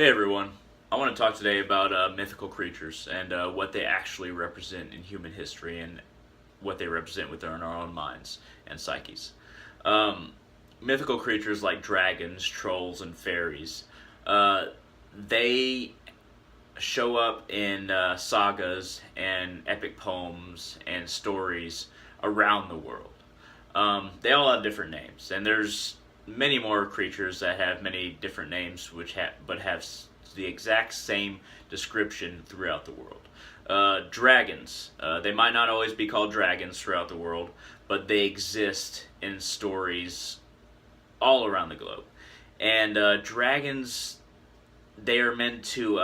Hey everyone, I want to talk today about mythical creatures and what they actually represent in human history and what they represent within our own minds and psyches. Um, Mythical creatures like dragons, trolls, and fairies, uh, they show up in sagas and epic poems and stories around the world. They all have different names, and there's many more creatures that have many different names, but have the exact same description throughout the world. Dragons. They might not always be called dragons throughout the world, but they exist in stories all around the globe. And dragons, they are meant to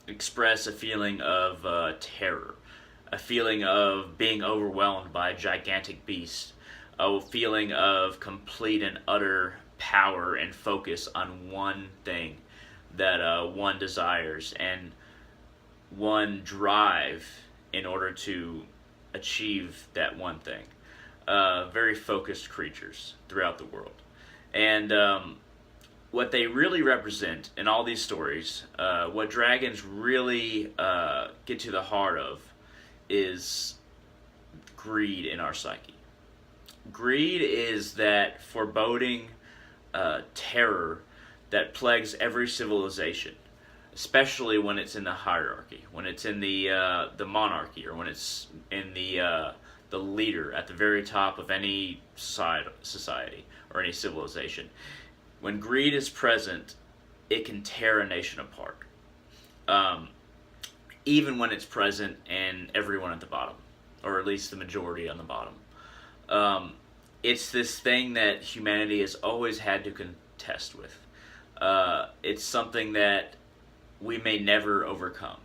express a feeling of terror, a feeling of being overwhelmed by a gigantic beast, a feeling of complete and utter power and focus on one thing that one desires and one drive in order to achieve that one thing. Very focused creatures throughout the world. And what they really represent in all these stories, what dragons really get to the heart of, is greed in our psyche. Greed is that foreboding terror that plagues every civilization, especially when it's in the hierarchy, when it's in the monarchy, or when it's in the leader at the very top of any society or any civilization. When greed is present, it can tear a nation apart. Um, Even when it's present in everyone at the bottom, or at least the majority on the bottom. Um, it's this thing that humanity has always had to contest with. It's something that we may never overcome.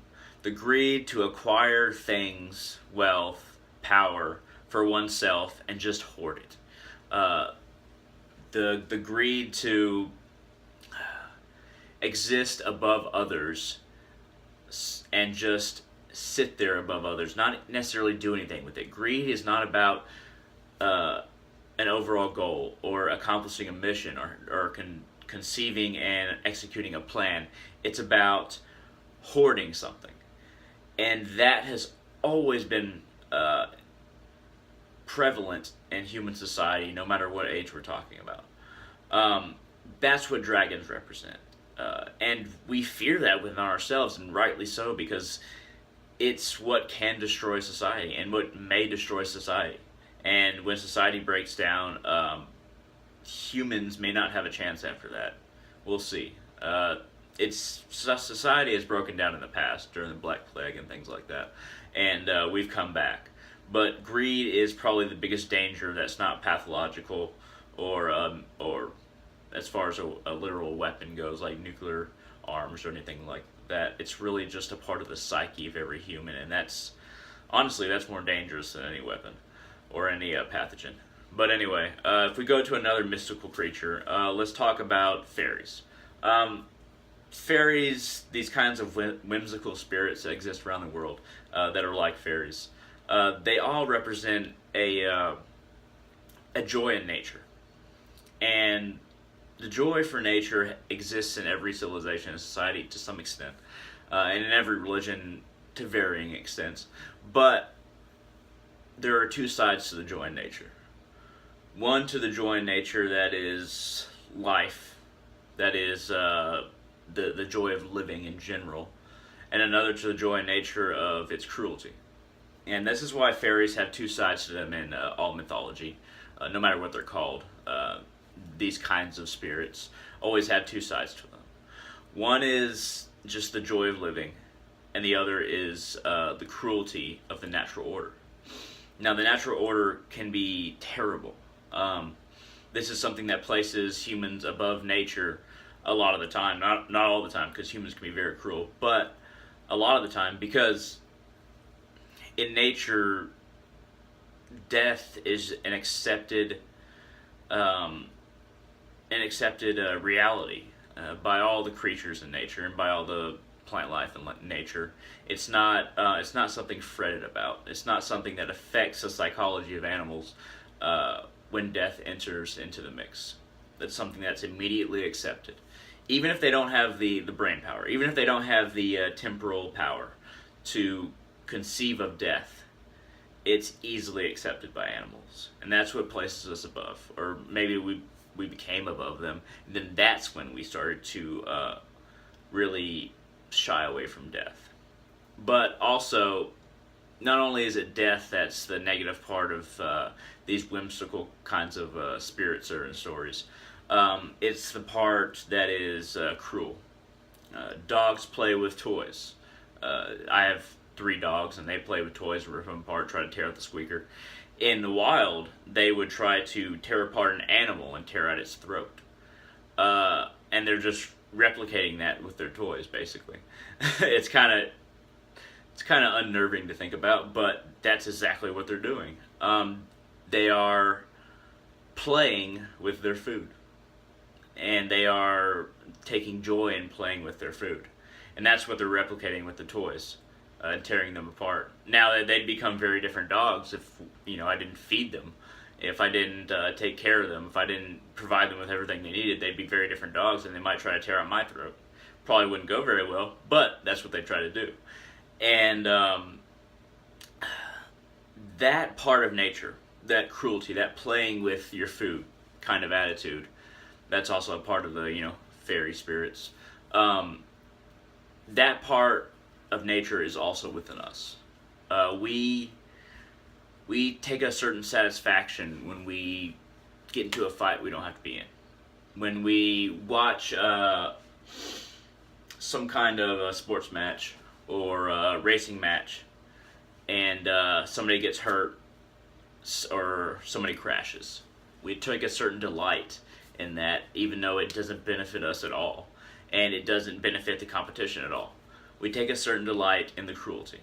The greed to acquire things, wealth, power for oneself, and just hoard it. Uh, the greed to exist above others and just sit there above others, not necessarily do anything with it. Greed is not about an overall goal or accomplishing a mission or conceiving and executing a plan. It's about hoarding something. And that has always been prevalent in human society, no matter what age we're talking about. That's what dragons represent. And we fear that within ourselves, and rightly so, because it's what can destroy society and what may destroy society. And when society breaks down, humans may not have a chance after that. We'll see. Society has broken down in the past during the Black Plague and things like that, and we've come back. But greed is probably the biggest danger that's not pathological, or as far as a literal weapon goes, like nuclear arms or anything like that. It's really just a part of the psyche of every human, and that's honestly that's more dangerous than any weapon or any pathogen. But anyway, if we go to another mystical creature, let's talk about fairies. Fairies, these kinds of whimsical spirits that exist around the world that are like fairies, they all represent a joy in nature. And the joy for nature exists in every civilization and society to some extent, and in every religion to varying extents. But there are two sides to the joy in nature. One to the joy in nature that is life, that is the joy of living in general, and another to the joy in nature of its cruelty. And this is why fairies have two sides to them in all mythology, no matter what they're called. These kinds of spirits always have two sides to them. One is just the joy of living, and the other is the cruelty of the natural order. Now, the natural order can be terrible. This is something that places humans above nature a lot of the time. Not all the time, because humans can be very cruel, but a lot of the time, because in nature, death is an accepted reality by all the creatures in nature and by all the plant life in nature. It's not something fretted about. It's not something that affects the psychology of animals when death enters into the mix. That's something that's immediately accepted. even if they don't have the brain power, even if they don't have the temporal power to conceive of death, it's easily accepted by animals, and that's what places us above. Or maybe we became above them, and then that's when we started to really shy away from death. But also, not only is it death that's the negative part of these whimsical kinds of spirits or in stories, it's the part that is cruel. Dogs play with toys. I have 3 dogs, and they play with toys, rip them apart, try to tear out the squeaker. In the wild, they would try to tear apart an animal and tear out its throat. And they're just replicating that with their toys, basically. It's kind of unnerving to think about, but that's exactly what they're doing. They are playing with their food, and they are taking joy in playing with their food, and that's what they're replicating with the toys, and tearing them apart. Now they'd become very different dogs if I didn't feed them, if I didn't take care of them, if I didn't provide them with everything they needed. They'd be very different dogs, and they might try to tear out my throat. Probably wouldn't go very well, but that's what they try to do. And that part of nature, that cruelty, that playing with your food kind of attitude, that's also a part of the fairy spirits. That part of nature is also within us. We take a certain satisfaction when we get into a fight we don't have to be in. When we watch some kind of a sports match or a racing match, and somebody gets hurt or somebody crashes, we take a certain delight in that, even though it doesn't benefit us at all, and it doesn't benefit the competition at all. We take a certain delight in the cruelty.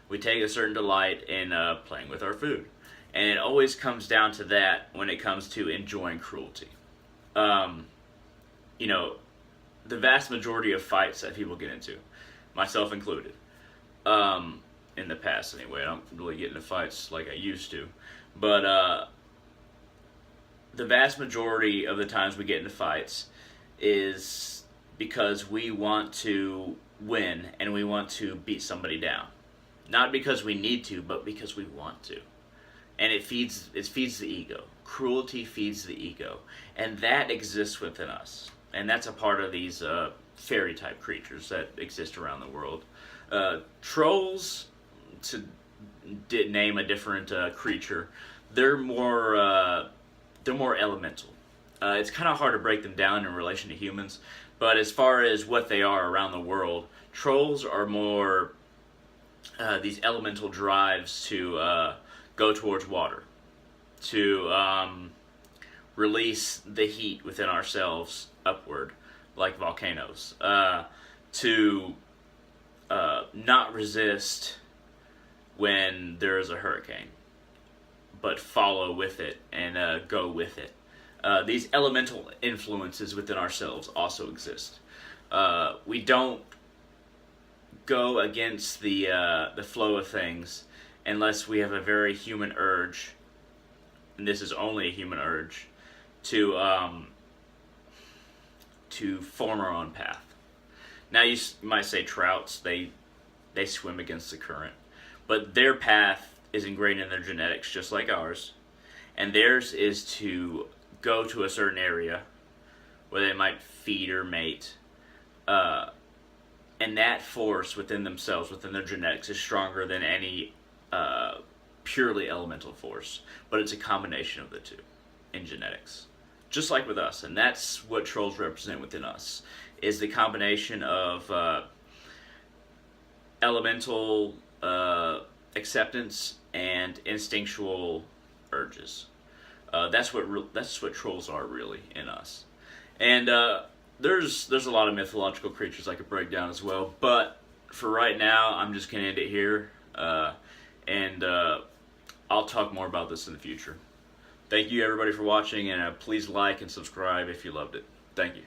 We take a certain delight in playing with our food. And it always comes down to that when it comes to enjoying cruelty. The vast majority of fights that people get into, myself included, in the past anyway, I don't really get into fights like I used to, but the vast majority of the times we get into fights is because we want to win and we want to beat somebody down. Not because we need to, but because we want to. And it feeds the ego. Cruelty feeds the ego. And that exists within us. And that's a part of these fairy type creatures that exist around the world. Trolls, to name a different creature, they're more elemental. It's kind of hard to break them down in relation to humans, but as far as what they are around the world, trolls are more these elemental drives to go towards water, to release the heat within ourselves upward, like volcanoes, to not resist when there is a hurricane, but follow with it and go with it. These elemental influences within ourselves also exist. We don't go against the flow of things unless we have a very human urge, and this is only a human urge, to form our own path. Now you might say trouts, they swim against the current, but their path is ingrained in their genetics just like ours, and theirs is to go to a certain area where they might feed or mate, and that force within themselves, within their genetics, is stronger than any purely elemental force, but it's a combination of the two in genetics, just like with us. And that's what trolls represent within us, is the combination of elemental acceptance and instinctual urges. That's what trolls are really in us. And there's a lot of mythological creatures I could break down as well, but for right now I'm just gonna end it here, and I'll talk more about this in the future. Thank you everybody for watching, and please like and subscribe if you loved it. Thank you.